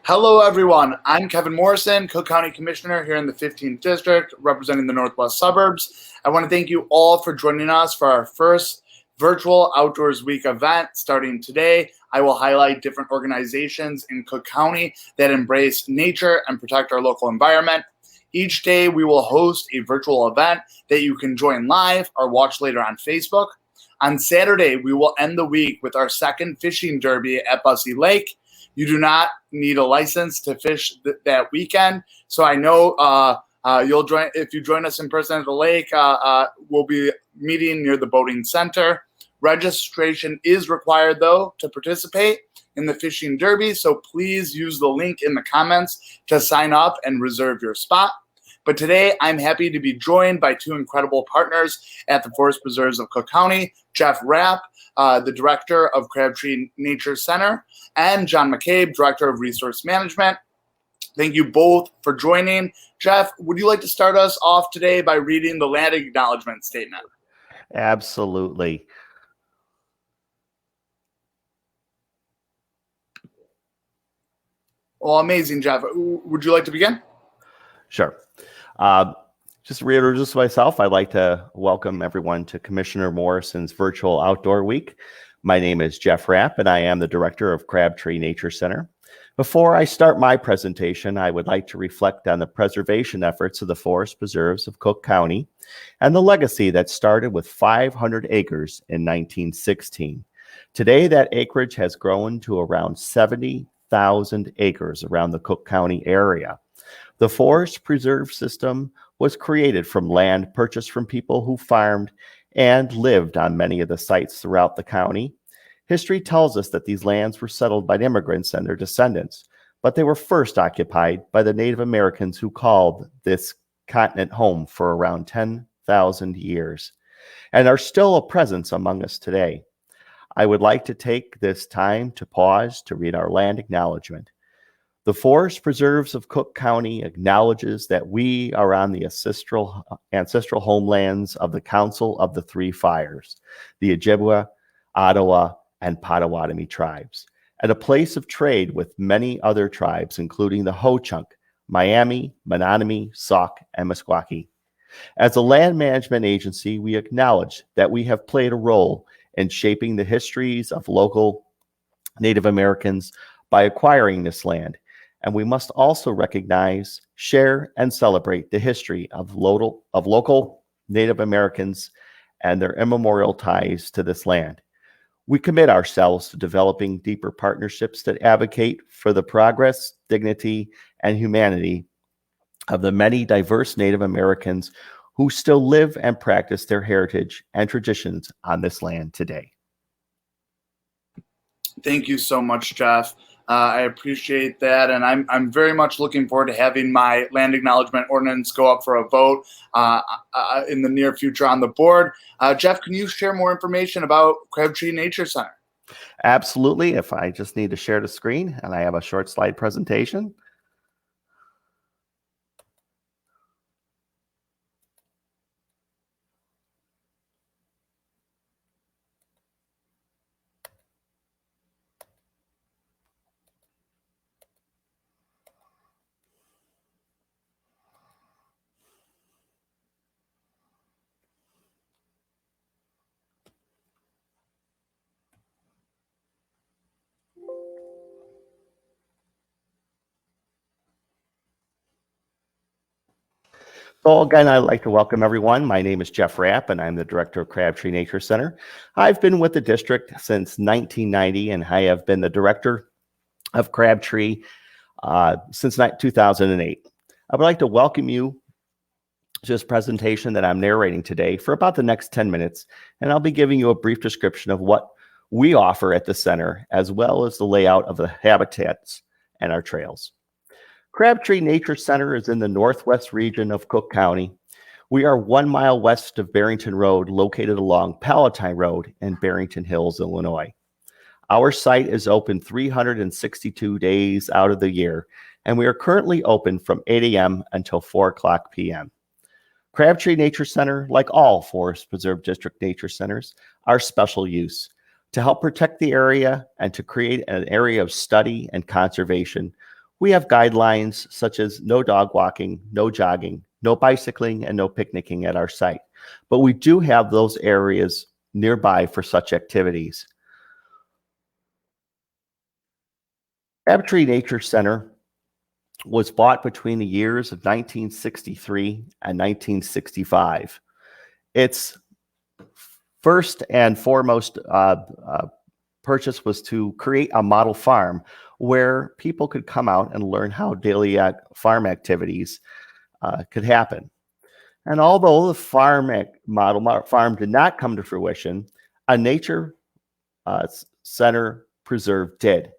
Hello, everyone. I'm Kevin Morrison, Cook County Commissioner here in the 15th District, representing the Northwest Suburbs. I want to thank you all for joining us for our first virtual Outdoors Week event starting today. I will highlight different organizations in Cook County that embrace nature and protect our local environment. Each day, we will host a virtual event that you can join live or watch later on Facebook. On Saturday, we will end the week with our second fishing derby at Bussey Lake. You do not need a license to fish that weekend. So I know you'll join if you join us in person at the lake. We'll be meeting near the boating center. Registration is required, though, to participate in the fishing derby. So please use the link in the comments to sign up and reserve your spot. But today, I'm happy to be joined by two incredible partners at the Forest Preserves of Cook County, Jeff Rapp, the director of Crabtree Nature Center, and John McCabe, director of Resource Management. Thank you both for joining. Jeff, would you like to start us off today by reading the land acknowledgement statement? Absolutely. Well, amazing, Jeff. Would you like to begin? Sure. Just to reintroduce myself, I'd like to welcome everyone to Commissioner Morrison's Virtual Outdoor Week. My name is Jeff Rapp, and I am the director of Crabtree Nature Center. Before I start my presentation, I would like to reflect on the preservation efforts of the Forest Preserves of Cook County and the legacy that started with 500 acres in 1916. Today, that acreage has grown to around 70,000 acres around the Cook County area. The Forest Preserve system was created from land purchased from people who farmed and lived on many of the sites throughout the county. History tells us that these lands were settled by immigrants and their descendants, but they were first occupied by the Native Americans who called this continent home for around 10,000 years and are still a presence among us today. I would like to take this time to pause to read our land acknowledgement. The Forest Preserves of Cook County acknowledges that we are on the ancestral homelands of the Council of the Three Fires, the Ojibwa, Ottawa, and Potawatomi tribes, and a place of trade with many other tribes, including the Ho-Chunk, Miami, Menominee, Sauk, and Meskwaki. As a land management agency, we acknowledge that we have played a role in shaping the histories of local Native Americans by acquiring this land. And we must also recognize, share, and celebrate the history of local Native Americans and their immemorial ties to this land. We commit ourselves to developing deeper partnerships that advocate for the progress, dignity, and humanity of the many diverse Native Americans who still live and practice their heritage and traditions on this land today. Thank you so much, Jeff. I appreciate that, and I'm very much looking forward to having my land acknowledgement ordinance go up for a vote in the near future on the board. Jeff, can you share more information about Crabtree Nature Center? Absolutely. If I just need to share the screen, and I have a short slide presentation. So again, I'd like to welcome everyone. My name is Jeff Rapp, and I'm the director of Crabtree Nature Center. I've been with the district since 1990, and I have been the director of Crabtree since 2008. I would like to welcome you to this presentation that I'm narrating today for about the next 10 minutes, and I'll be giving you a brief description of what we offer at the center, as well as the layout of the habitats and our trails. Crabtree Nature Center is in the northwest region of Cook County. We are 1 mile west of Barrington Road, located along Palatine Road in Barrington Hills, Illinois. Our site is open 362 days out of the year, and we are currently open from 8 a.m. until 4 o'clock p.m. Crabtree Nature Center, like all Forest Preserve District nature centers, are special use. To help protect the area and to create an area of study and conservation, We have guidelines such as no dog walking, no jogging, no bicycling, and no picnicking at our site. But we do have those areas nearby for such activities. Crabtree Nature Center was bought between the years of 1963 and 1965. Its first and foremost purchase was to create a model farm where people could come out and learn how daily farm activities could happen. And although the model farm did not come to fruition, a nature center preserve did.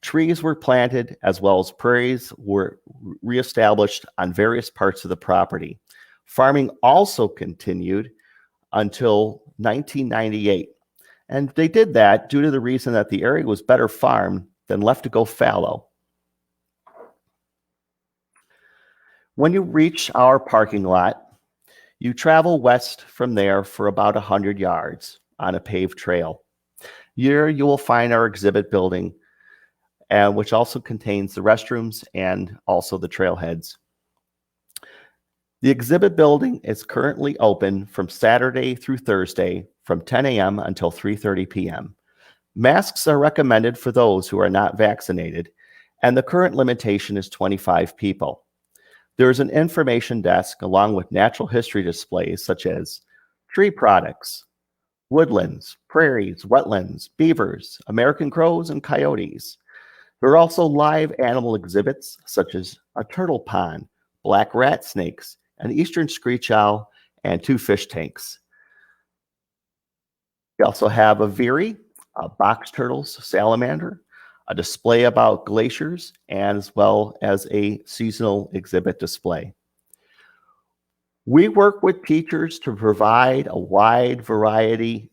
Trees were planted as well as prairies were reestablished on various parts of the property. Farming also continued until 1998. And they did that due to the reason that the area was better farmed than left to go fallow. When you reach our parking lot, you travel west from there for about 100 yards on a paved trail. Here you will find our exhibit building, which also contains the restrooms and also the trailheads. The exhibit building is currently open from Saturday through Thursday from 10 a.m. until 3:30 p.m. Masks are recommended for those who are not vaccinated, and the current limitation is 25 people. There is an information desk along with natural history displays such as tree products, woodlands, prairies, wetlands, beavers, American crows, and coyotes. There are also live animal exhibits such as a turtle pond, black rat snakes, an eastern screech owl, and 2 fish tanks. We also have a veery, a box turtles salamander, a display about glaciers, as well as a seasonal exhibit display. We work with teachers to provide a wide variety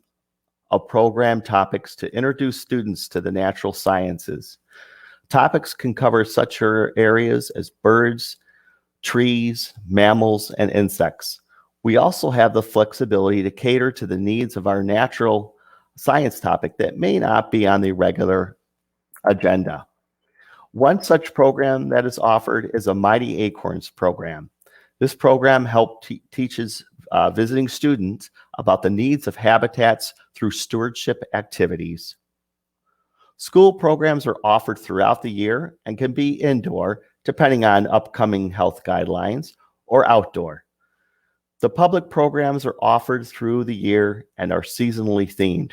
of program topics to introduce students to the natural sciences. Topics can cover such areas as birds, trees, mammals, and insects. We also have the flexibility to cater to the needs of our natural science topic that may not be on the regular agenda. One such program that is offered is a Mighty Acorns program. This program teaches visiting students about the needs of habitats through stewardship activities. School programs are offered throughout the year and can be indoor, depending on upcoming health guidelines, or outdoor. The public programs are offered through the year and are seasonally themed.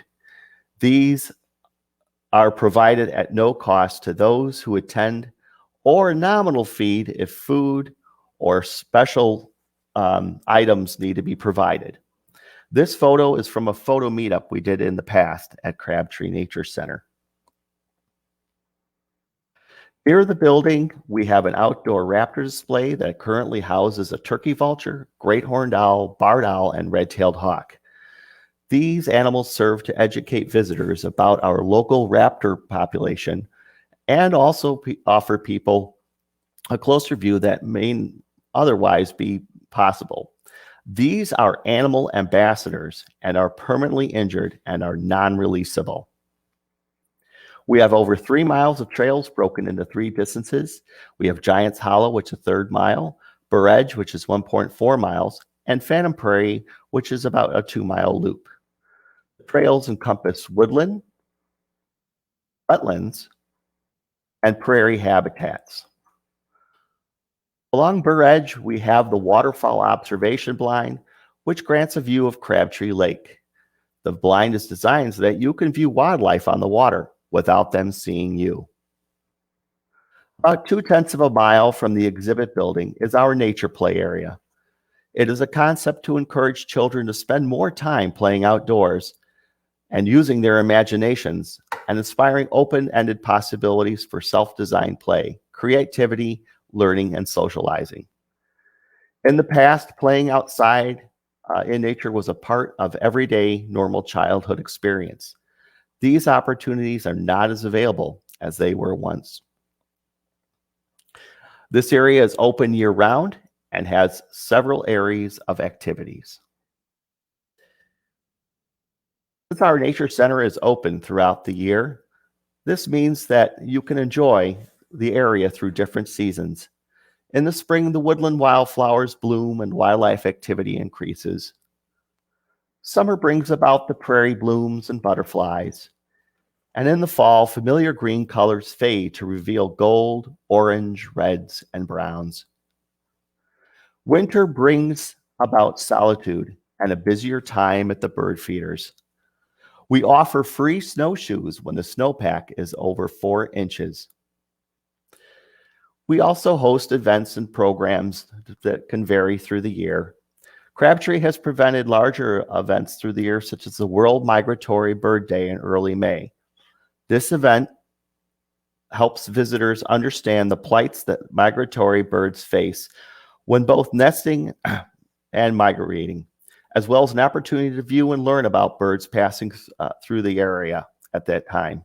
These are provided at no cost to those who attend, or a nominal fee if food or special items need to be provided. This photo is from a photo meetup we did in the past at Crabtree Nature Center. Near the building, we have an outdoor raptor display that currently houses a turkey vulture, great horned owl, barred owl, and red-tailed hawk. These animals serve to educate visitors about our local raptor population and also offer people a closer view that may otherwise be possible. These are animal ambassadors and are permanently injured and are non-releasable. We have over 3 miles of trails broken into 3 distances. We have Giants Hollow, which is a 1/3 mile, Burr Edge, which is 1.4 miles, and Phantom Prairie, which is about a 2-mile loop. The trails encompass woodland, wetlands, and prairie habitats. Along Burr Edge, we have the waterfowl observation blind, which grants a view of Crabtree Lake. The blind is designed so that you can view wildlife on the water without them seeing you. About 2/10 of a mile from the exhibit building is our nature play area. It is a concept to encourage children to spend more time playing outdoors and using their imaginations and inspiring open-ended possibilities for self-designed play, creativity, learning, and socializing. In the past, playing outside in nature was a part of everyday normal childhood experience. These opportunities are not as available as they were once. This area is open year-round and has several areas of activities. Since our Nature Center is open throughout the year, this means that you can enjoy the area through different seasons. In the spring, the woodland wildflowers bloom and wildlife activity increases. Summer brings about the prairie blooms and butterflies. And in the fall, familiar green colors fade to reveal gold, orange, reds, and browns. Winter brings about solitude and a busier time at the bird feeders. We offer free snowshoes when the snowpack is over 4 inches. We also host events and programs that can vary through the year. Crabtree has presented larger events through the year, such as the World Migratory Bird Day in early May. This event helps visitors understand the plights that migratory birds face when both nesting and migrating, as well as an opportunity to view and learn about birds passing through the area at that time.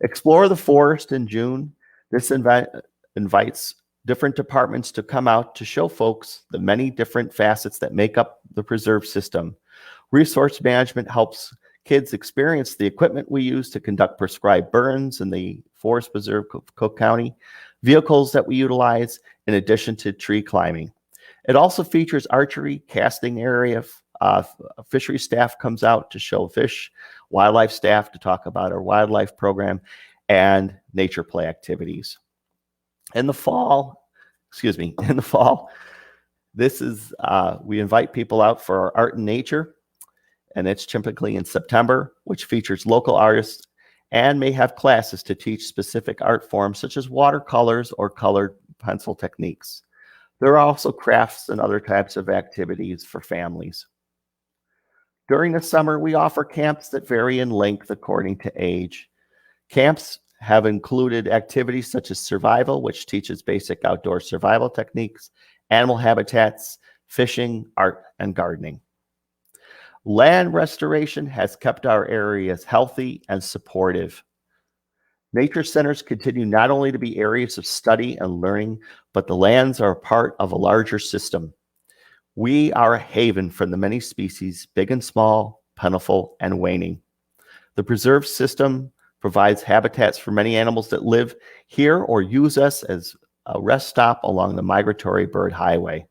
Explore the forest in June. This event invites different departments to come out to show folks the many different facets that make up the preserve system. Resource management helps kids experience the equipment we use to conduct prescribed burns in the Forest Preserve Cook County, vehicles that we utilize in addition to tree climbing. It also features archery, casting area, fishery staff comes out to show fish, wildlife staff to talk about our wildlife program, and nature play activities. In the fall, this is, we invite people out for our art and nature, and it's typically in September, which features local artists and may have classes to teach specific art forms such as watercolors or colored pencil techniques. There are also crafts and other types of activities for families. During the summer, we offer camps that vary in length according to age. Camps have included activities such as survival, which teaches basic outdoor survival techniques, animal habitats, fishing, art, and gardening. Land restoration has kept our areas healthy and supportive. Nature centers continue not only to be areas of study and learning, but the lands are a part of a larger system. We are a haven for the many species, big and small, plentiful, and waning. The preserve system provides habitats for many animals that live here or use us as a rest stop along the migratory bird highway.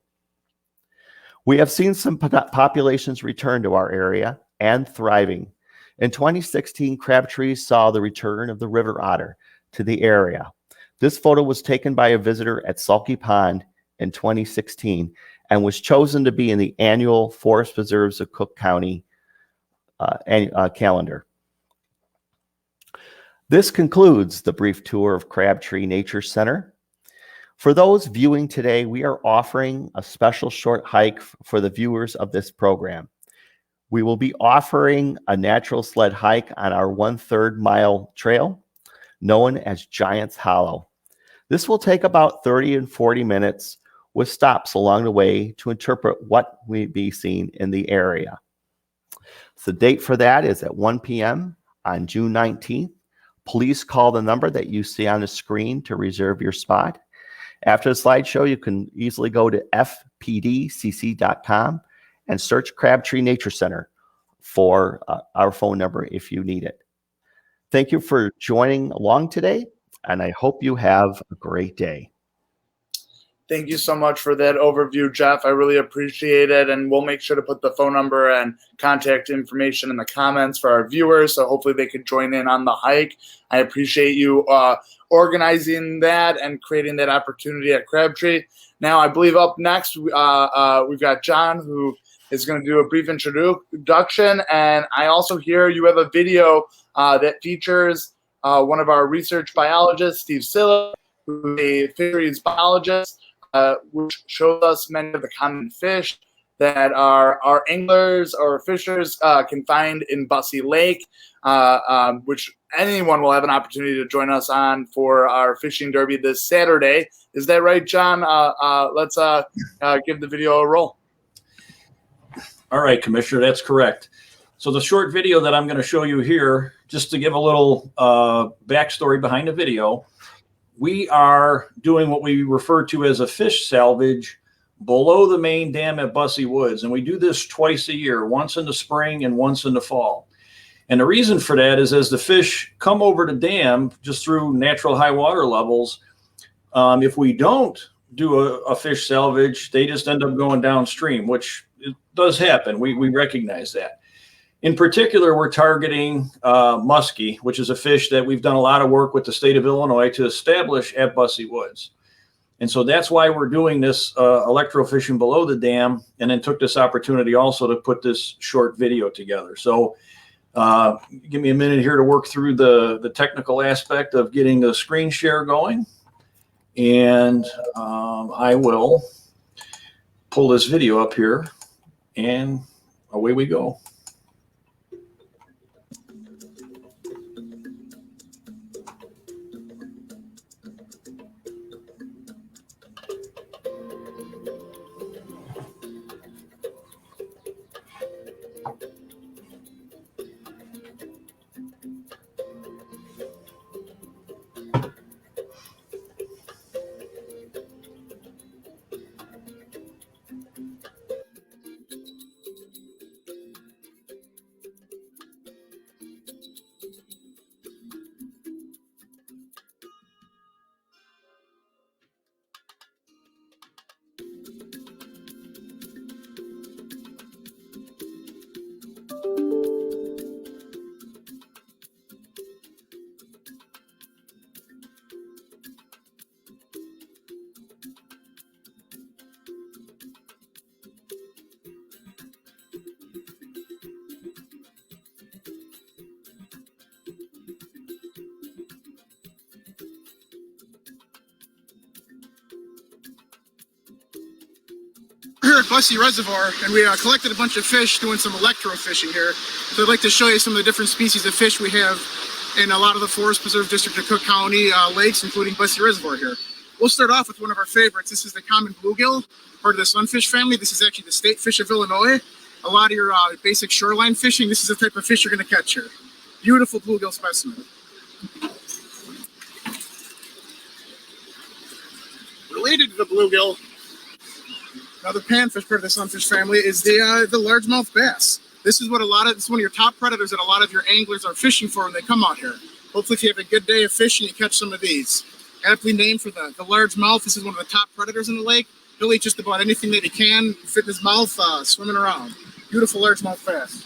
We have seen some populations return to our area and thriving. In 2016, Crabtree saw the return of the river otter to the area. This photo was taken by a visitor at Sulky Pond in 2016 and was chosen to be in the annual Forest Preserves of Cook County calendar. This concludes the brief tour of Crabtree Nature Center. For those viewing today, we are offering a special short hike for the viewers of this program. We will be offering a natural sled hike on our 1/3 mile trail known as Giants Hollow. This will take about 30 and 40 minutes with stops along the way to interpret what we be seen in the area. So the date for that is at 1 p.m. on June 19th. Please call the number that you see on the screen to reserve your spot. After the slideshow, you can easily go to fpdcc.com and search Crabtree Nature Center for our phone number if you need it. Thank you for joining along today, and I hope you have a great day. Thank you so much for that overview, Jeff. I really appreciate it, and we'll make sure to put the phone number and contact information in the comments for our viewers, so hopefully they could join in on the hike. I appreciate you organizing that and creating that opportunity at Crabtree. Now, I believe up next, we've got John, who is going to do a brief introduction, and I also hear you have a video that features one of our research biologists, Steve Silla, who is a fisheries biologist, which shows us many of the common fish that our anglers or fishers can find in Bussey Lake, which anyone will have an opportunity to join us on for our fishing derby this Saturday. Is that right, John? Let's give the video a roll. All right, Commissioner, that's correct. So the short video that I'm going to show you here, just to give a little backstory behind the video, we are doing what we refer to as a fish salvage below the main dam at Bussey Woods. And we do this twice a year, once in the spring and once in the fall. And the reason for that is as the fish come over the dam just through natural high water levels, if we don't do a fish salvage, they just end up going downstream, which it does happen. We recognize that. In particular, we're targeting muskie, which is a fish that we've done a lot of work with the state of Illinois to establish at Bussey Woods. And so that's why we're doing this electrofishing below the dam, and then took this opportunity also to put this short video together. So give me a minute here to work through the technical aspect of getting the screen share going. And I will pull this video up here, and away we go. Here at Bussey Reservoir, and we collected a bunch of fish doing some electrofishing here. So I'd like to show you some of the different species of fish we have in a lot of the Forest Preserve District of Cook County lakes, including Bussey Reservoir here. We'll start off with one of our favorites. This is the common bluegill, part of the sunfish family. This is actually the state fish of Illinois. A lot of your basic shoreline fishing, this is the type of fish you're going to catch here. Beautiful bluegill specimen. Related to the bluegill, another panfish part of the sunfish family is the largemouth bass. This is what this is one of your top predators that a lot of your anglers are fishing for when they come out here. Hopefully, if you have a good day of fishing, you catch some of these. Aptly named for the largemouth. This is one of the top predators in the lake. He'll eat just about anything that he can fit in his mouth, swimming around. Beautiful largemouth bass.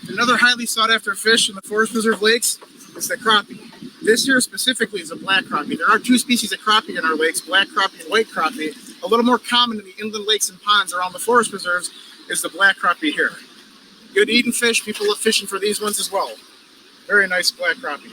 Another highly sought after fish in the Forest Preserve lakes is the crappie. This here specifically is a black crappie. There are two species of crappie in our lakes, black crappie and white crappie. A little more common in the inland lakes and ponds around the forest preserves is the black crappie here. Good eating fish. People love fishing for these ones as well. Very nice black crappie.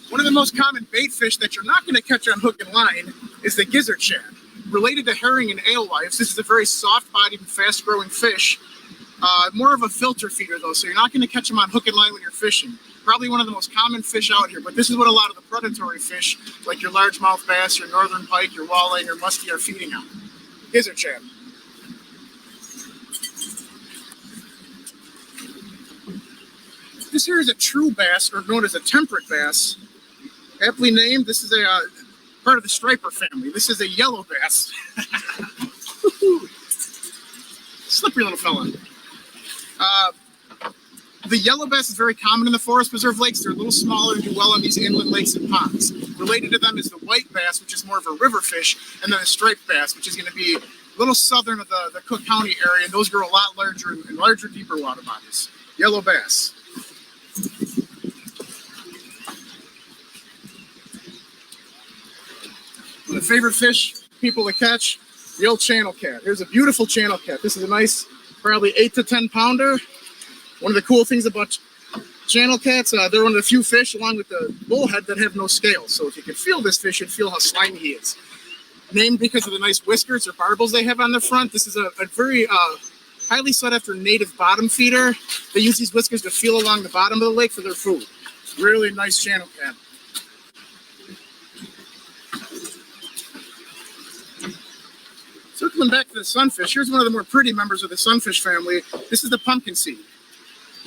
One of the most common bait fish that you're not going to catch on hook and line is the gizzard shad. Related to herring and alewives, this is a very soft-bodied and fast-growing fish. More of a filter feeder, though, so you're not going to catch them on hook and line when you're fishing. Probably one of the most common fish out here, but this is what a lot of the predatory fish, like your largemouth bass, your northern pike, your walleye, and your muskie are feeding on. Gizzard shad. This here is a true bass, or known as a temperate bass. Aptly named, this is a part of the striper family. This is a yellow bass. Slippery little fella. The yellow bass is very common in the Forest Preserve lakes. They're a little smaller and do well on these inland lakes and ponds. Related to them is the white bass, which is more of a river fish, and then the striped bass, which is going to be a little southern of the Cook County area, and those grow a lot larger and larger, deeper water bodies. Yellow bass. One of the favorite fish people to catch, the old channel cat. Here's a beautiful channel cat. This is a nice, probably 8 to 10 pounder. One of the cool things about channel cats, they're one of the few fish, along with the bullhead, that have no scales. So if you could feel this fish, you'd feel how slimy he is. Named because of the nice whiskers or barbels they have on the front, this is a very highly sought after native bottom feeder. They use these whiskers to feel along the bottom of the lake for their food. Really nice channel cat. Circling back to the sunfish, here's one of the more pretty members of the sunfish family. This is the pumpkin seed.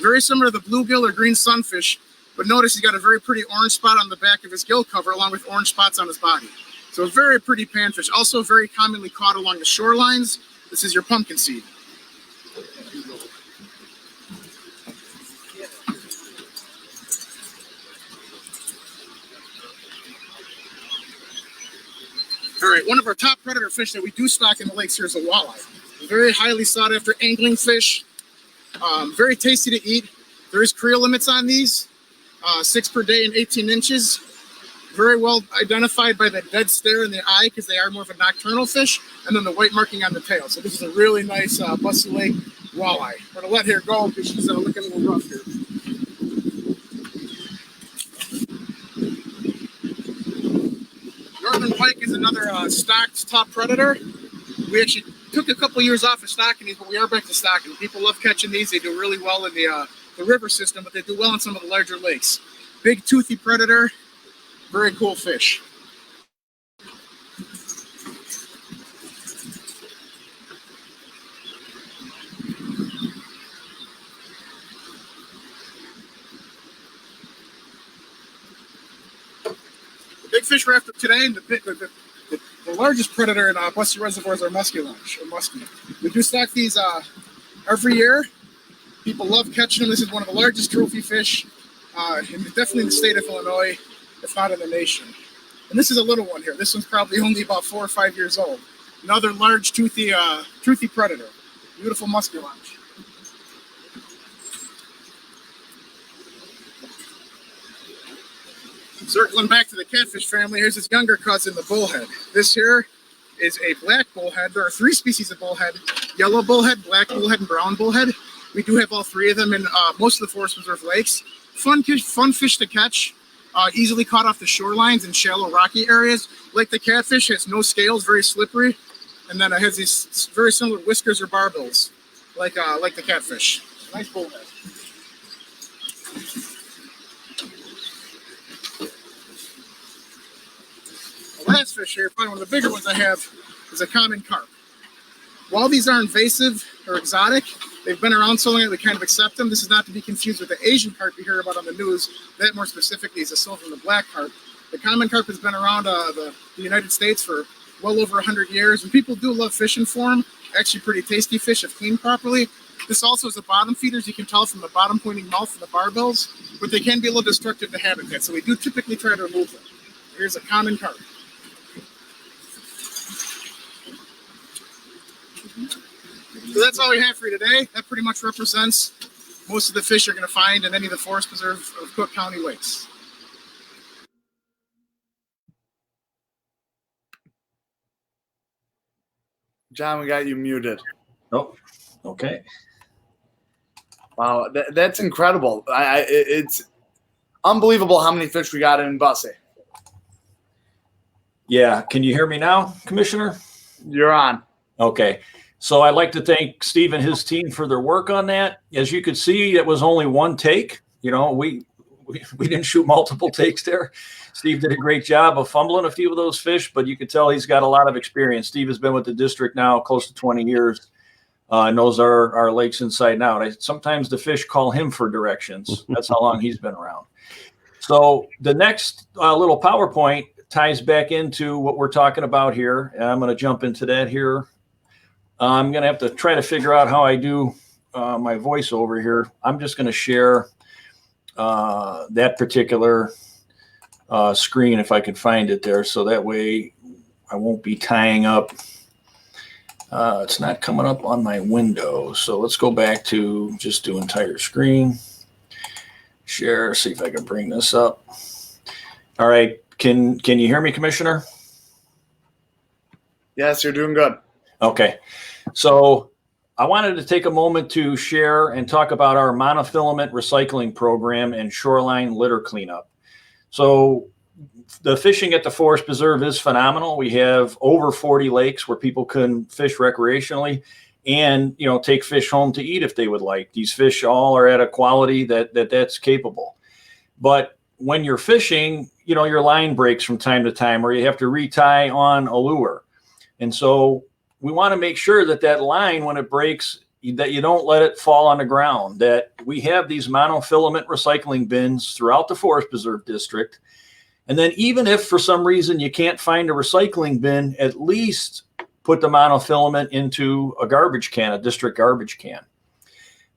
Very similar to the bluegill or green sunfish. But notice he's got a very pretty orange spot on the back of his gill cover along with orange spots on his body. So a very pretty panfish. Also very commonly caught along the shorelines. This is your pumpkin seed. All right, one of our top predator fish that we do stock in the lakes here is a walleye. A very highly sought after angling fish. Very tasty to eat. There is creel limits on these, 6 per day and 18 inches. Very well identified by the dead stare in the eye because they are more of a nocturnal fish, and then the white marking on the tail. So this is a really nice Bussey Lake walleye. We're gonna let her go because she's looking a little rough here. Northern pike is another stocked top predator. We actually took a couple years off of stocking these, but we are back to stocking. People love catching these. They do really well in the river system, but they do well in some of the larger lakes. Big toothy predator, very cool fish. The big fish we're after today, and the largest predator in Bussey Reservoir is our muskellunge, or muskie. We do stock these every year. People love catching them. This is one of the largest trophy fish, definitely in the state of Illinois, if not in the nation. And this is a little one here. This one's probably only about 4 or 5 years old. Another large toothy predator. Beautiful muskellunge. Circling back to the catfish family, here's its younger cousin, the bullhead. This here is a black bullhead. There are 3 species of bullhead: yellow bullhead, black bullhead, and brown bullhead. We do have all 3 of them in most of the Forest Preserve lakes. Fun fish to catch, easily caught off the shorelines and shallow rocky areas. Like the catfish, it has no scales, very slippery, and then it has these very similar whiskers or barbels, like the catfish. Nice bullhead. The last fish here, probably one of the bigger ones I have, is a common carp. While these are invasive or exotic, they've been around so long that we kind of accept them. This is not to be confused with the Asian carp you hear about on the news. That more specifically is a silver and the black carp. The common carp has been around the United States for well over 100 years, and people do love fishing for them. Actually pretty tasty fish if cleaned properly. This also is a bottom feeder, as you can tell from the bottom pointing mouth and the barbels, but they can be a little destructive to habitat, so we do typically try to remove them. Here's a common carp. So that's all we have for you today. That pretty much represents most of the fish you're going to find in any of the Forest Preserve of Cook County lakes. John, we got you muted. Oh, okay. Wow, that's incredible. It's unbelievable how many fish we got in Bussey. Yeah, can you hear me now, Commissioner? You're on. Okay. So I'd like to thank Steve and his team for their work on that. As you could see, it was only one take. You know, we didn't shoot multiple takes there. Steve did a great job of fumbling a few of those fish, but you could tell he's got a lot of experience. Steve has been with the district now close to 20 years. Knows our lakes inside and out. Sometimes the fish call him for directions. That's how long he's been around. So the next little PowerPoint ties back into what we're talking about here. And I'm going to jump into that here. I'm going to have to try to figure out how I do my voiceover here. I'm just going to share that particular screen if I can find it there. So that way I won't be tying up. It's not coming up on my window. So let's go back to just do entire screen. Share, see if I can bring this up. All right. Can you hear me, Commissioner? Yes, you're doing good. Okay. So I wanted to take a moment to share and talk about our monofilament recycling program and shoreline litter cleanup. So the fishing at the Forest Preserve is phenomenal. We have over 40 lakes where people can fish recreationally and, you know, take fish home to eat if they would like. These fish all are at a quality that's capable. But when you're fishing, you know, your line breaks from time to time, or you have to retie on a lure. And so we want to make sure that line, when it breaks, that you don't let it fall on the ground, that we have these monofilament recycling bins throughout the Forest Preserve District. And then even if for some reason you can't find a recycling bin, at least put the monofilament into a garbage can, a district garbage can.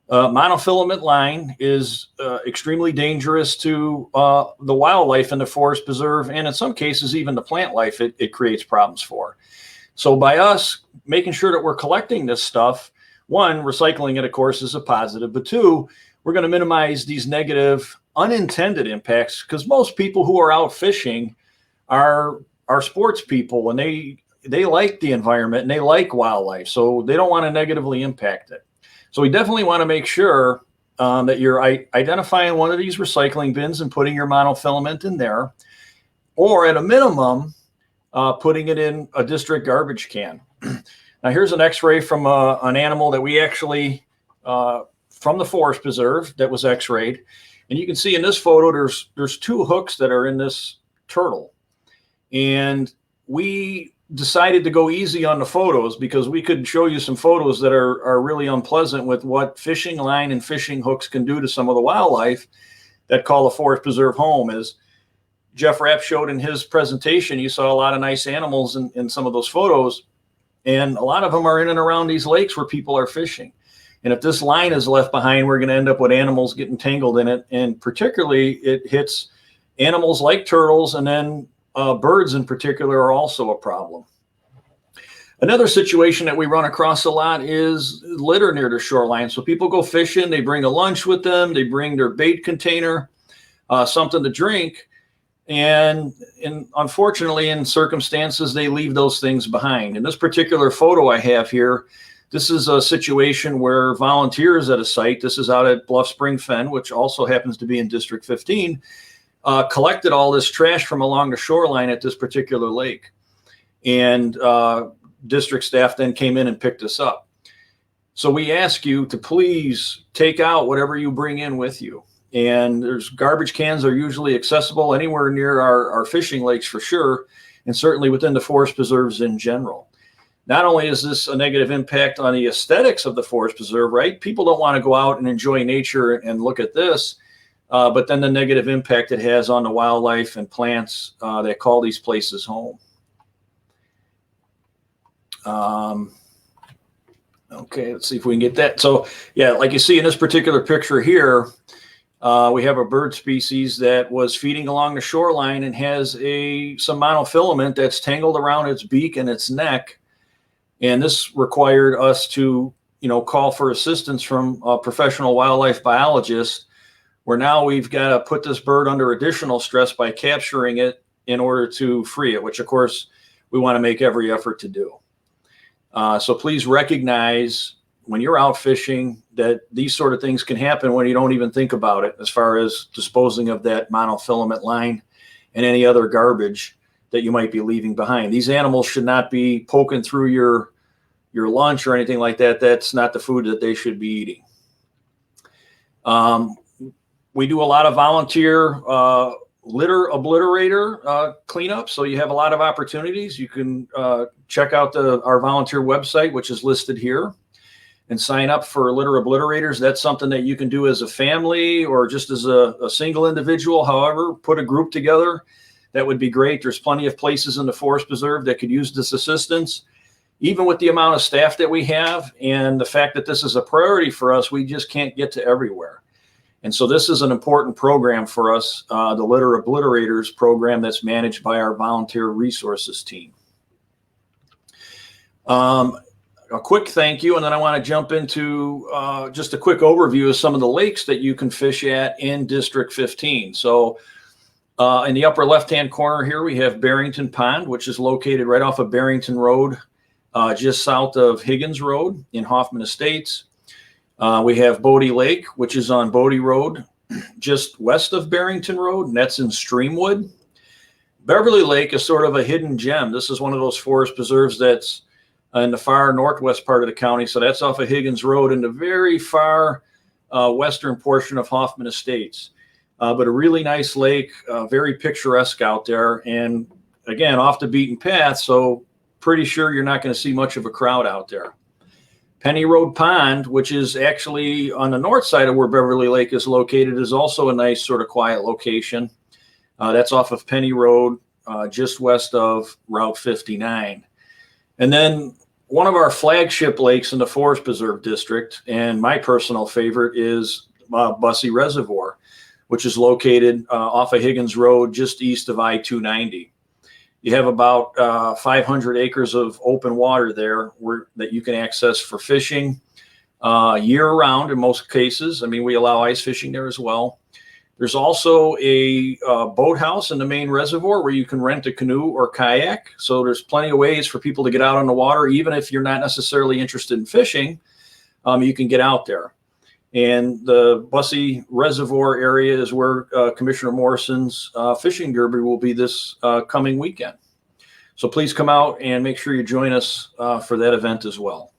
Monofilament line is extremely dangerous to the wildlife in the Forest Preserve, and in some cases, even the plant life it creates problems for. So by us making sure that we're collecting this stuff, one, recycling it, of course, is a positive, but two, we're going to minimize these negative unintended impacts, because most people who are out fishing are sports people, and they like the environment and they like wildlife, so they don't want to negatively impact it. So we definitely want to make sure that you're identifying one of these recycling bins and putting your monofilament in there, or at a minimum, putting it in a district garbage can. Now here's an x-ray from an animal that we actually, from the Forest Preserve, that was x-rayed. And you can see in this photo, there's two hooks that are in this turtle. And we decided to go easy on the photos because we could show you some photos that are really unpleasant with what fishing line and fishing hooks can do to some of the wildlife that call the Forest Preserve home. As Jeff Rapp showed in his presentation, you saw a lot of nice animals in some of those photos, and a lot of them are in and around these lakes where people are fishing. And if this line is left behind, we're going to end up with animals getting tangled in it, and particularly it hits animals like turtles, and then birds in particular are also a problem. Another situation that we run across a lot is litter near the shoreline. So people go fishing, they bring a lunch with them, they bring their bait container, something to drink, and unfortunately in circumstances they leave those things behind. In this particular photo I have here, this is a situation where volunteers at a site, this is out at Bluff Spring Fen, which also happens to be in District 15, collected all this trash from along the shoreline at this particular lake. And district staff then came in and picked us up. So we ask you to please take out whatever you bring in with you. And there's garbage cans are usually accessible anywhere near our fishing lakes for sure, and certainly within the forest preserves in general. Not only is this a negative impact on the aesthetics of the forest preserve, right? People don't want to go out and enjoy nature and look at this, but then the negative impact it has on the wildlife and plants that call these places home. Okay, let's see if we can get that. So yeah, like you see in this particular picture here, we have a bird species that was feeding along the shoreline and has some monofilament that's tangled around its beak and its neck. And this required us to, call for assistance from a professional wildlife biologist, where now we've got to put this bird under additional stress by capturing it in order to free it, which of course we want to make every effort to do. So please recognize when you're out fishing that these sort of things can happen when you don't even think about it, as far as disposing of that monofilament line and any other garbage that you might be leaving behind. These animals should not be poking through your lunch or anything like that. That's not the food that they should be eating. We do a lot of volunteer litter obliterator cleanup, so you have a lot of opportunities. You can check out our volunteer website, which is listed here, and sign up for litter obliterators. That's something that you can do as a family or just as a single individual. However, put a group together. That would be great. There's plenty of places in the Forest Preserve that could use this assistance. Even with the amount of staff that we have and the fact that this is a priority for us, we just can't get to everywhere. And so this is an important program for us, the Litter Obliterators program that's managed by our volunteer resources team. A quick thank you, and then I want to jump into just a quick overview of some of the lakes that you can fish at in District 15. So in the upper left-hand corner here, we have Barrington Pond, which is located right off of Barrington Road, just south of Higgins Road in Hoffman Estates. We have Bodie Lake, which is on Bodie Road, just west of Barrington Road, and that's in Streamwood. Beverly Lake is sort of a hidden gem. This is one of those forest preserves that's in the far northwest part of the county. So that's off of Higgins Road in the very far western portion of Hoffman Estates. But a really nice lake, very picturesque out there. And again, off the beaten path, so pretty sure you're not going to see much of a crowd out there. Penny Road Pond, which is actually on the north side of where Beverly Lake is located, is also a nice sort of quiet location. That's off of Penny Road, just west of Route 59. And then one of our flagship lakes in the Forest Preserve District, and my personal favorite, is Bussey Reservoir, which is located off of Higgins Road, just east of I-290. You have about 500 acres of open water there that you can access for fishing year-round in most cases. I mean, we allow ice fishing there as well. There's also a boathouse in the main reservoir where you can rent a canoe or kayak. So there's plenty of ways for people to get out on the water. Even if you're not necessarily interested in fishing, you can get out there. And the Bussey Reservoir area is where Commissioner Morrison's fishing derby will be this coming weekend. So please come out and make sure you join us for that event as well.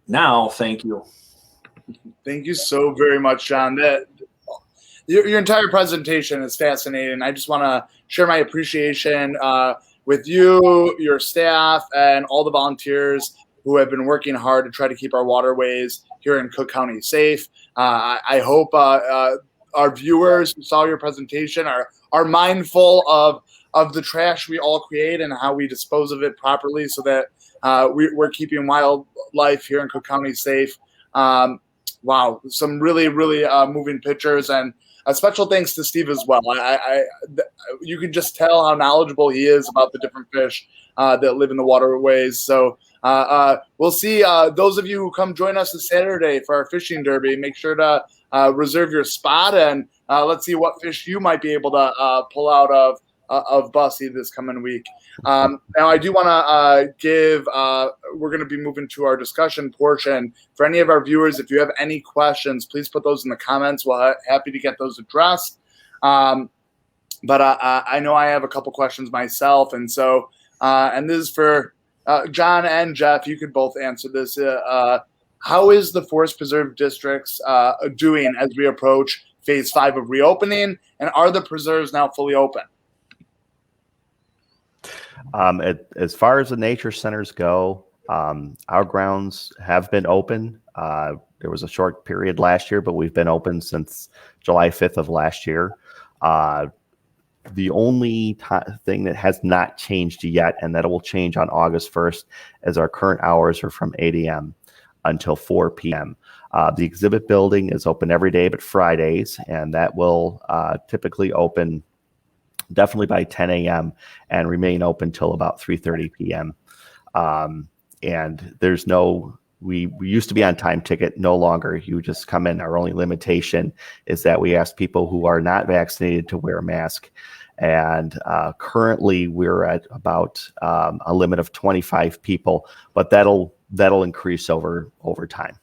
Now, thank you. Thank you so very much, John. Your entire presentation is fascinating. I just want to share my appreciation with you, your staff, and all the volunteers who have been working hard to try to keep our waterways here in Cook County safe. I hope our viewers who saw your presentation are mindful of the trash we all create and how we dispose of it properly so that we're keeping wildlife here in Cook County safe. Wow, some really, really moving pictures, and a special thanks to Steve as well. You can just tell how knowledgeable he is about the different fish that live in the waterways. So we'll see those of you who come join us this Saturday for our fishing derby. Make sure to reserve your spot, and let's see what fish you might be able to pull out of Bussey this coming week. Now, I do want to give, we're going to be moving to our discussion portion. For any of our viewers, if you have any questions, please put those in the comments. We're happy to get those addressed. But I know I have a couple questions myself. And so, and this is for John and Jeff. You could both answer this. How is the Forest Preserve Districts doing as we approach phase 5 of reopening? And are the preserves now fully open? As far as the nature centers go, our grounds have been open. There was a short period last year, but we've been open since July 5th of last year. The only thing that has not changed yet, and that will change on August 1st, is our current hours are from 8 a.m. until 4 p.m. The exhibit building is open every day but Fridays, and that will typically open definitely by 10 a.m. and remain open till about 3:30 p.m. And there's no, we used to be on time ticket, no longer. You just come in. Our only limitation is that we ask people who are not vaccinated to wear a mask. And currently we're at about a limit of 25 people, but that'll increase over time.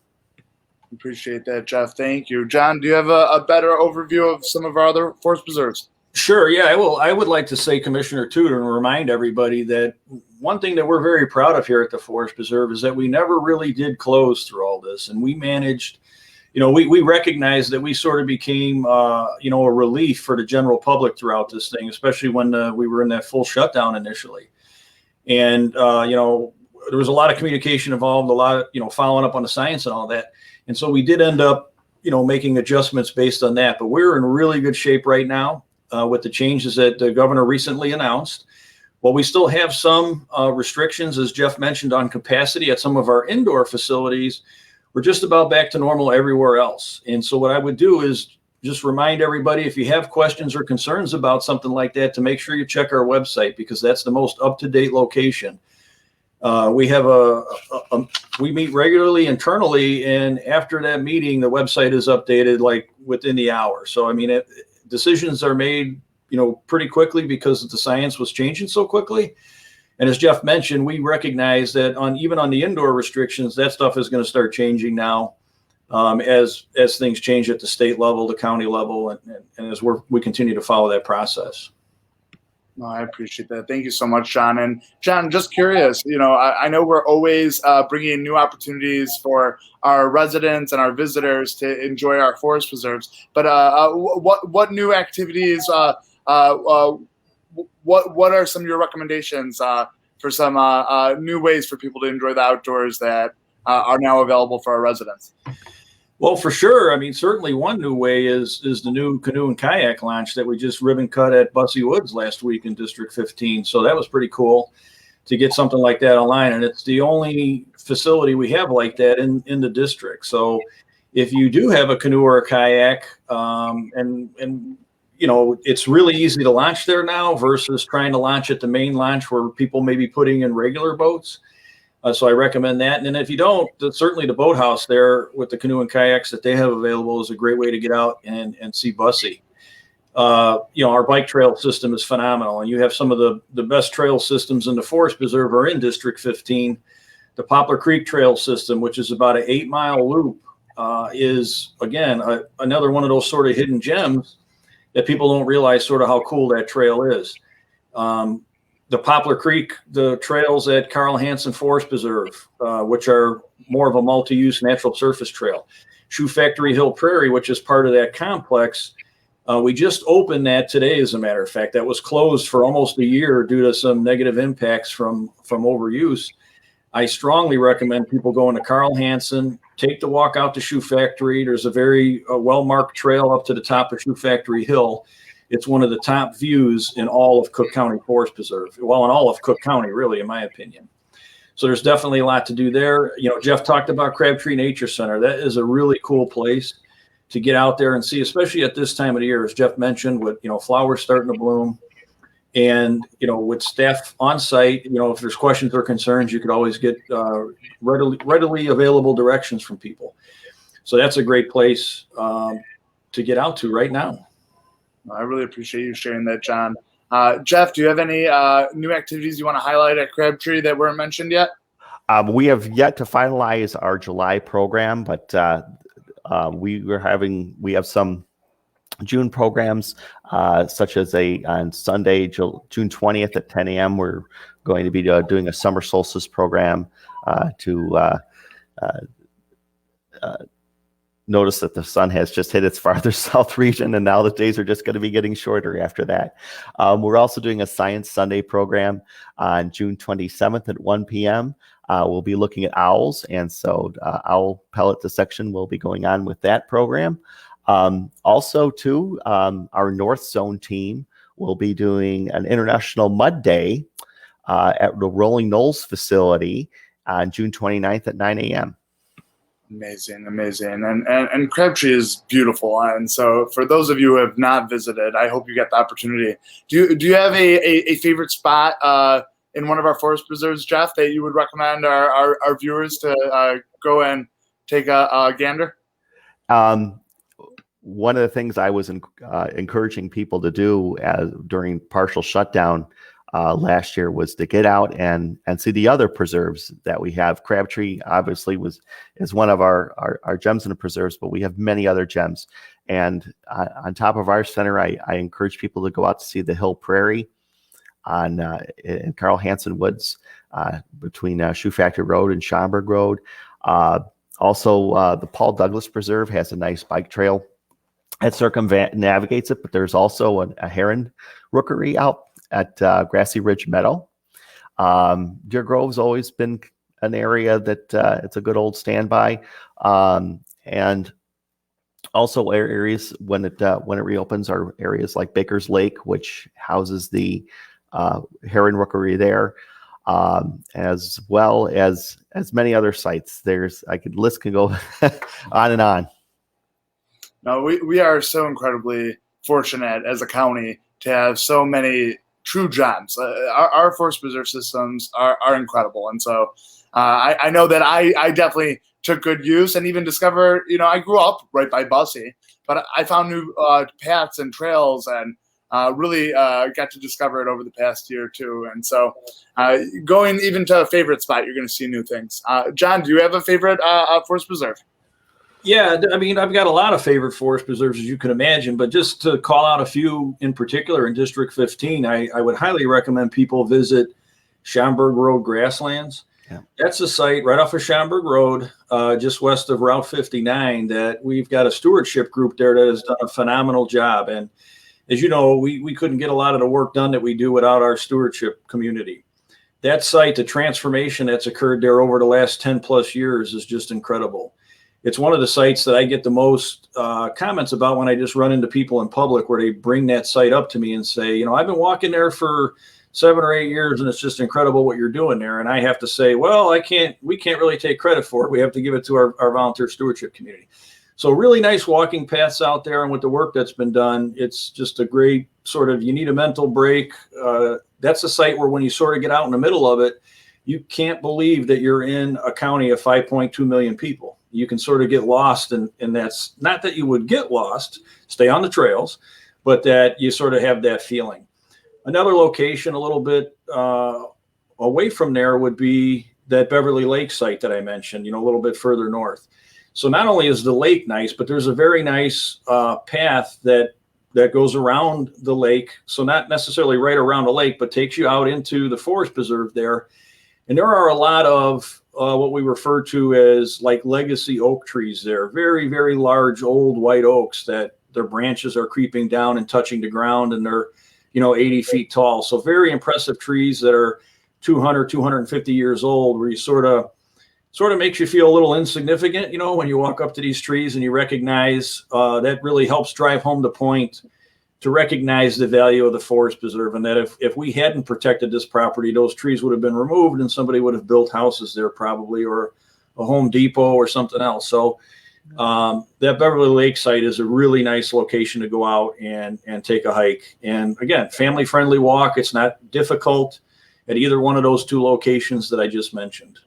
Appreciate that, Jeff. Thank you. John, do you have a better overview of some of our other forest preserves? Sure. Yeah, I would like to say, Commissioner Tudor, and remind everybody that one thing that we're very proud of here at the Forest Preserve is that we never really did close through all this. And we managed, we recognized that we sort of became, a relief for the general public throughout this thing, especially when we were in that full shutdown initially. And, there was a lot of communication involved, a lot of, following up on the science and all that. And so we did end up, making adjustments based on that. But we're in really good shape right now. With the changes that the governor recently announced. While we still have some restrictions, as Jeff mentioned, on capacity at some of our indoor facilities, we're just about back to normal everywhere else. And so what I would do is just remind everybody, if you have questions or concerns about something like that, to make sure you check our website, because that's the most up-to-date location. We have we meet regularly internally, and after that meeting, the website is updated like within the hour. So, I mean, decisions are made, pretty quickly because the science was changing so quickly. And as Jeff mentioned, we recognize that even on the indoor restrictions, that stuff is going to start changing now as things change at the state level, the county level, and as we continue to follow that process. No, I appreciate that. Thank you so much, John. And John, just curious, I know we're always bringing in new opportunities for our residents and our visitors to enjoy our forest preserves. But what new activities, what are some of your recommendations for some new ways for people to enjoy the outdoors that are now available for our residents? Well, for sure. I mean, certainly one new way is the new canoe and kayak launch that we just ribbon cut at Bussey Woods last week in District 15. So that was pretty cool to get something like that online. And it's the only facility we have like that in the district. So if you do have a canoe or a kayak, and you know, it's really easy to launch there now versus trying to launch at the main launch where people may be putting in regular boats. So I recommend that. And then if you don't, certainly the boathouse there with the canoe and kayaks that they have available is a great way to get out and see Bussey. You know, our bike trail system is phenomenal, and you have some of the best trail systems in the Forest Preserve are in District 15. The Poplar Creek trail system, which is about an 8-mile loop, is, again, another one of those sort of hidden gems that people don't realize sort of how cool that trail is. The Poplar Creek, the trails at Carl Hanson Forest Preserve, which are more of a multi-use natural surface trail. Shoe Factory Hill Prairie, which is part of that complex. We just opened that today, as a matter of fact. That was closed for almost a year due to some negative impacts from overuse. I strongly recommend people going to Carl Hanson, take the walk out to Shoe Factory. There's a very well-marked trail up to the top of Shoe Factory Hill. It's one of the top views in all of Cook County Forest Preserve. Well, in all of Cook County, really, in my opinion. So there's definitely a lot to do there. You know, Jeff talked about Crabtree Nature Center. That is a really cool place to get out there and see, especially at this time of the year, as Jeff mentioned, with, you know, flowers starting to bloom. And, you know, with staff on site, you know, if there's questions or concerns, you could always get readily available directions from people. So that's a great place to get out to right now. I really appreciate you sharing that, John. Jeff, do you have any new activities you want to highlight at Crabtree that weren't mentioned yet? We have yet to finalize our July program, but we have some June programs, such as on Sunday, June 20th at 10 a.m. We're going to be doing a summer solstice program to notice that the sun has just hit its farther south region, and now the days are just going to be getting shorter after that. We're also doing a Science Sunday program on June 27th at 1 p.m. We'll be looking at owls, and so owl pellet dissection will be going on with that program. Also, too, our North Zone team will be doing an International Mud Day at the Rolling Knolls facility on June 29th at 9 a.m. Amazing. And Crabtree is beautiful. And so for those of you who have not visited, I hope you get the opportunity. Do you have a favorite spot in one of our forest preserves, Jeff, that you would recommend our viewers to go and take a gander? One of the things I was encouraging people to do during partial shutdown last year was to get out and see the other preserves that we have. Crabtree obviously is one of our gems in the preserves, but we have many other gems. And on top of our center, I encourage people to go out to see the Hill Prairie in Carl Hanson Woods between Shoe Factory Road and Schomburg Road. Also, the Paul Douglas Preserve has a nice bike trail that circumnavigates it, but there's also a heron rookery out at Grassy Ridge Meadow. Deer Grove's always been an area that it's a good old standby, and also areas when it reopens are areas like Baker's Lake, which houses the heron rookery there, as well as many other sites. List can go on and on. No, we are so incredibly fortunate as a county to have so many true gems. Our forest preserve systems are incredible. And so I know that I definitely took good use and even discovered, I grew up right by Bussey, but I found new paths and trails and really got to discover it over the past year too. And so going even to a favorite spot, you're going to see new things. John, do you have a favorite forest preserve? Yeah, I mean, I've got a lot of favorite forest preserves, as you can imagine, but just to call out a few in particular in District 15, I would highly recommend people visit Schomburg Road Grasslands. Yeah. That's a site right off of Schomburg Road, just west of Route 59, that we've got a stewardship group there that has done a phenomenal job. And as you know, we couldn't get a lot of the work done that we do without our stewardship community. that site, the transformation that's occurred there over the last 10 plus years is just incredible. It's one of the sites that I get the most comments about when I just run into people in public, where they bring that site up to me and say, you know, I've been walking there for 7 or 8 years and it's just incredible what you're doing there. And I have to say, well, we can't really take credit for it. We have to give it to our volunteer stewardship community. So really nice walking paths out there, and with the work that's been done, it's just a great sort of, you need a mental break. That's a site where when you sort of get out in the middle of it, you can't believe that you're in a county of 5.2 million people. You can sort of get lost, and that's not that you would get lost, stay on the trails, but that you sort of have that feeling. Another location a little bit away from there would be that Beverly Lake site that I mentioned, you know, a little bit further north. So not only is the lake nice, but there's a very nice path that goes around the lake. So not necessarily right around the lake, but takes you out into the forest preserve there. And there are a lot of what we refer to as like legacy oak trees there. Very, very large old white oaks that their branches are creeping down and touching the ground, and they're, you know, 80 feet tall. So very impressive trees that are 200, 250 years old, where you sort of makes you feel a little insignificant, you know, when you walk up to these trees and you recognize that really helps drive home the point to recognize the value of the forest preserve, and that if we hadn't protected this property, those trees would have been removed and somebody would have built houses there probably, or a Home Depot or something else. So that Beverly Lake site is a really nice location to go out and take a hike. And again, family friendly walk. It's not difficult at either one of those two locations that I just mentioned.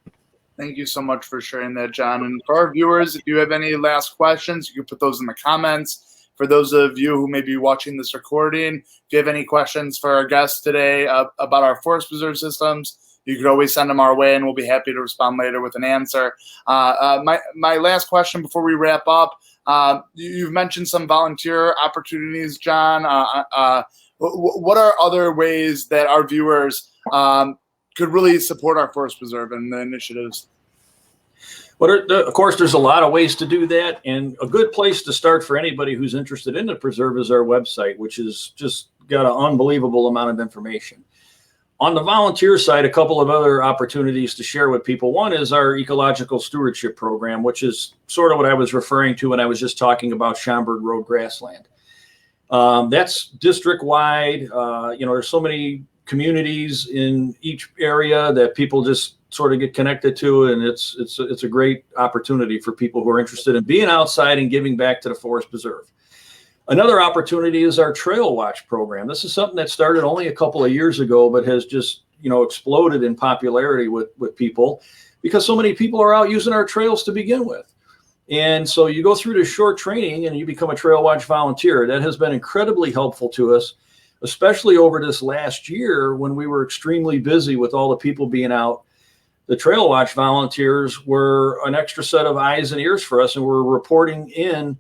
Thank you so much for sharing that, John. And for our viewers, if you have any last questions, you can put those in the comments. For those of you who may be watching this recording, if you have any questions for our guests today about our forest preserve systems, you could always send them our way, and we'll be happy to respond later with an answer. My last question before we wrap up, you've mentioned some volunteer opportunities, John. What are other ways that our viewers could really support our forest preserve and the initiatives? Well, of course, there's a lot of ways to do that. And a good place to start for anybody who's interested in the preserve is our website, which is just got an unbelievable amount of information. On the volunteer side, a couple of other opportunities to share with people. One is our Ecological Stewardship program, which is sort of what I was referring to when I was just talking about Schomburg Road grassland. That's district-wide. There's so many communities in each area that people just sort of get connected to, and it's a great opportunity for people who are interested in being outside and giving back to the forest preserve. Another opportunity is our Trail Watch program. This is something that started only a couple of years ago, but has just, exploded in popularity with people, because so many people are out using our trails to begin with. And so you go through this short training and you become a Trail Watch volunteer. That has been incredibly helpful to us, especially over this last year when we were extremely busy with all the people being out. The Trail Watch volunteers were an extra set of eyes and ears for us, and we're reporting in,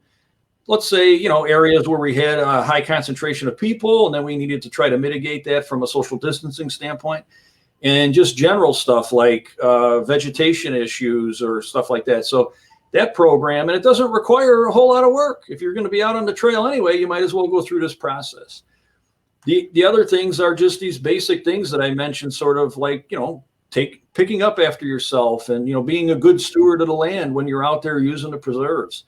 let's say, areas where we had a high concentration of people, and then we needed to try to mitigate that from a social distancing standpoint, and just general stuff like vegetation issues or stuff like that. So that program, and it doesn't require a whole lot of work. If you're going to be out on the trail anyway, you might as well go through this process. The other things are just these basic things that I mentioned, sort of like, picking up after yourself, and, being a good steward of the land when you're out there using the preserves,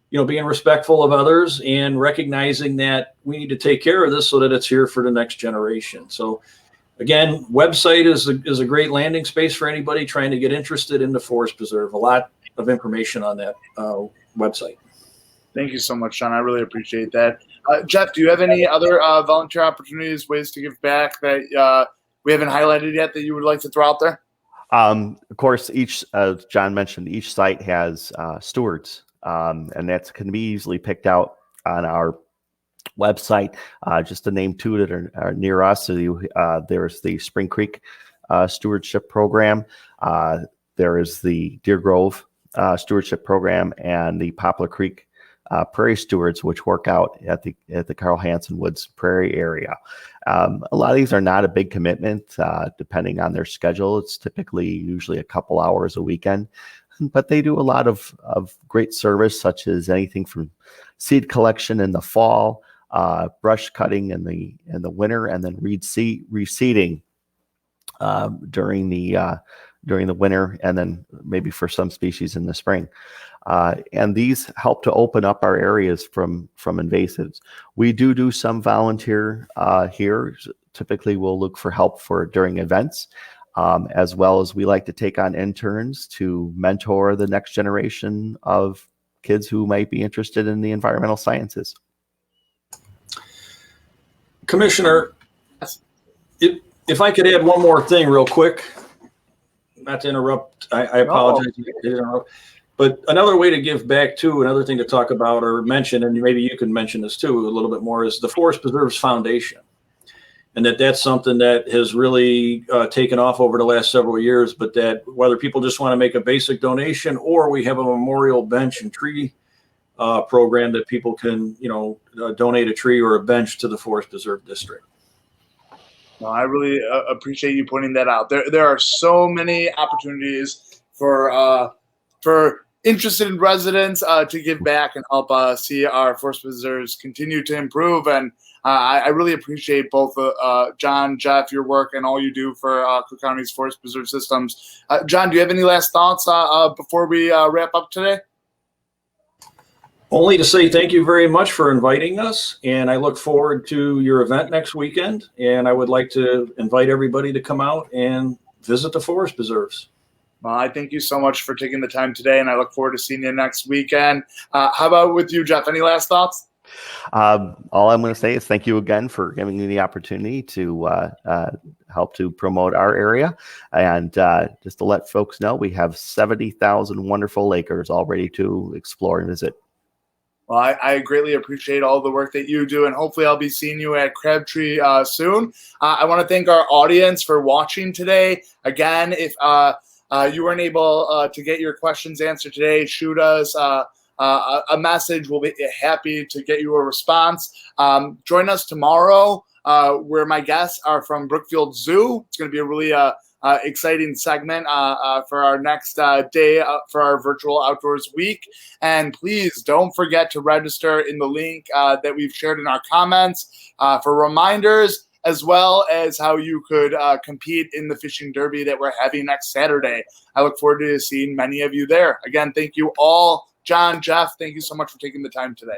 being respectful of others and recognizing that we need to take care of this so that it's here for the next generation. So again, website is a great landing space for anybody trying to get interested in the forest preserve. A lot of information on that website. Thank you so much, John. I really appreciate that. Jeff, do you have any other volunteer opportunities, ways to give back that we haven't highlighted yet that you would like to throw out there? Of course, as John mentioned, each site has stewards, and that can be easily picked out on our website. Just to name two that are near us, there's the Spring Creek Stewardship Program. There is the Deer Grove Stewardship Program, and the Poplar Creek Prairie Stewards, which work out at the Carl Hanson Woods Prairie area. A lot of these are not a big commitment, depending on their schedule. It's usually a couple hours a weekend, but they do a lot of great service, such as anything from seed collection in the fall, brush cutting in the winter, and then reseeding during the winter, and then maybe for some species in the spring. And these help to open up our areas from invasives. We do some volunteer here. Typically, we'll look for help during events, as well as we like to take on interns to mentor the next generation of kids who might be interested in the environmental sciences. Commissioner, if I could add one more thing real quick, not to interrupt, I apologize to interrupt, but another way to give back too, another thing to talk about or mention, and maybe you can mention this too a little bit more, is the Forest Preserves Foundation. And that's something that has really taken off over the last several years, but that whether people just want to make a basic donation, or we have a memorial bench and tree program that people can, donate a tree or a bench to the Forest Preserve District. No, I really appreciate you pointing that out. There are so many opportunities for interested residents to give back and help see our forest preserves continue to improve. And I really appreciate both John, Jeff, your work and all you do for Cook County's forest preserve systems. John, do you have any last thoughts before we wrap up today? Only to say thank you very much for inviting us, and I look forward to your event next weekend. And I would like to invite everybody to come out and visit the forest preserves. Well, I thank you so much for taking the time today, and I look forward to seeing you next weekend. How about with you, Jeff? Any last thoughts? All I'm going to say is thank you again for giving me the opportunity to help to promote our area. And just to let folks know, we have 70,000 wonderful acres all ready to explore and visit. Well, I greatly appreciate all the work that you do, and hopefully I'll be seeing you at Crabtree soon. I want to thank our audience for watching today. Again, if you weren't able to get your questions answered today, shoot us a message. We'll be happy to get you a response. Join us tomorrow, where my guests are from Brookfield Zoo. It's going to be a really exciting segment for our next day for our virtual outdoors week. And please don't forget to register in the link that we've shared in our comments for reminders, as well as how you could compete in the fishing derby that we're having next Saturday. I look forward to seeing many of you there. Again, thank you all. John, Jeff, thank you so much for taking the time today.